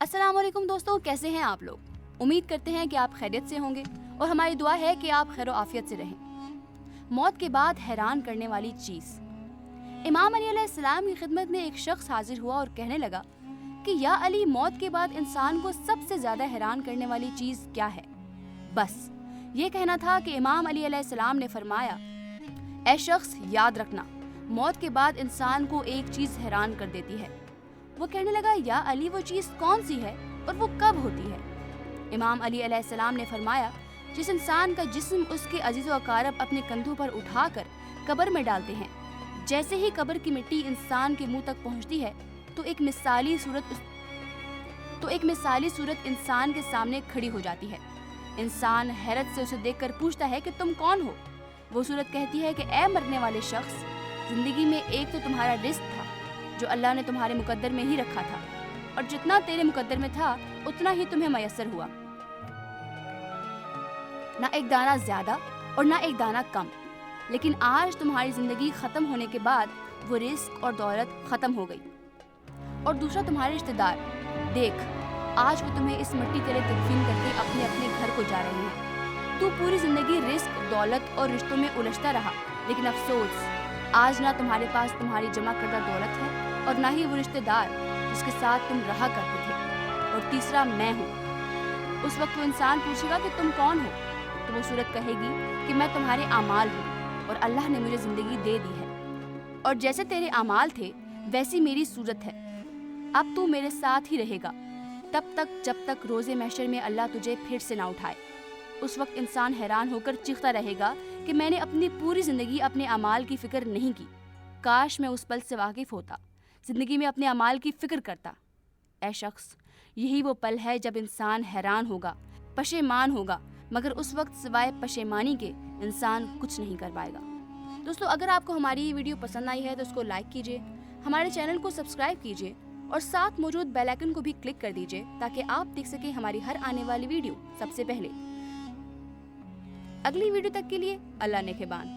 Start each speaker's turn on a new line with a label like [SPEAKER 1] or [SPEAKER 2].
[SPEAKER 1] अस्सलाम वालेकुम दोस्तों, कैसे हैं आप लोग? उम्मीद करते हैं कि आप खैरियत से होंगे और हमारी दुआ है कि आप खैर आफियत से रहें। मौत के बाद हैरान करने वाली चीज़। इमाम अली अलैहिस्सलाम की खिदमत में एक शख्स हाजिर हुआ और कहने लगा कि या अली, मौत के बाद इंसान को सबसे ज़्यादा हैरान करने वाली चीज़ क्या है? बस ये कहना था कि इमाम अली अलैहिस्सलाम ने फरमाया, ऐ शख्स, याद रखना, मौत के बाद इंसान को एक चीज़ हैरान कर देती है। वो कहने लगा, या अली, वो चीज़ कौन सी है और वो कब होती है? इमाम अली अलैहिस्सलाम ने फरमाया, जिस इंसान का जिस्म उसके अजीज़ व अकारब अपने कंधों पर उठाकर कब्र में डालते हैं, जैसे ही कब्र की मिट्टी इंसान के मुंह तक पहुंचती है तो एक मिसाली सूरत इंसान के सामने खड़ी हो जाती है। इंसान हैरत से उसे देखकर पूछता है कि तुम कौन हो? वो सूरत कहती है कि ए मरने वाले शख्स, जिंदगी में एक तो तुम्हारा रिस्क था जो अल्लाह ने तुम्हारे मुकद्दर में ही रखा था, और जितना तेरे मुकद्दर में था उतना ही तुम्हें मयस्सर हुआ, ना एक दाना ज्यादा और ना एक दाना कम। लेकिन आज तुम्हारी जिंदगी खत्म होने के बाद वो रिस्क और दौलत खत्म हो गई। और दूसरा, तुम्हारे रिश्तेदार, देख, आज वो तुम्हें इस मिट्टी तले दफन करके अपने अपने घर को जा रहे हैं। तू पूरी जिंदगी रिस्क, दौलत और रिश्तों में उलझता रहा, लेकिन अफसोस, आज ना तुम्हारे पास तुम्हारी जमा करदा दौलत है और ना ही वो रिश्तेदार जिसके साथ तुम रहा करते थे। और तीसरा, मैं हूँ। उस वक्त वो इंसान पूछेगा कि तुम कौन हो, तो वो सूरत कहेगी कि मैं तुम्हारे आमाल हूँ और अल्लाह ने मुझे ज़िंदगी दे दी है, और जैसे तेरे आमाल थे वैसी मेरी सूरत है। अब तू मेरे साथ ही रहेगा तब तक जब तक रोज़े महशर में अल्लाह तुझे फिर से ना उठाए। उस वक्त इंसान हैरान होकर चीखता रहेगा कि मैंने अपनी पूरी ज़िंदगी अपने अमाल की फ़िक्र नहीं की। काश मैं उस पल से वाकिफ़ होता, ज़िंदगी में अपने अमाल की फ़िक्र करता। ऐ शख्स, यही वो पल है जब इंसान हैरान होगा, पशेमान होगा, मगर उस वक्त सिवाय पशेमानी के इंसान कुछ नहीं कर पाएगा। दोस्तों, अगर आपको हमारी ये वीडियो पसंद आई है तो उसको लाइक कीजिए, हमारे चैनल को सब्सक्राइब कीजिए और साथ मौजूद बेल आइकन को भी क्लिक कर दीजिए ताकि आप देख सकें हमारी हर आने वाली वीडियो सबसे पहले। अगली वीडियो तक के लिए अल्लाह नेगहबान।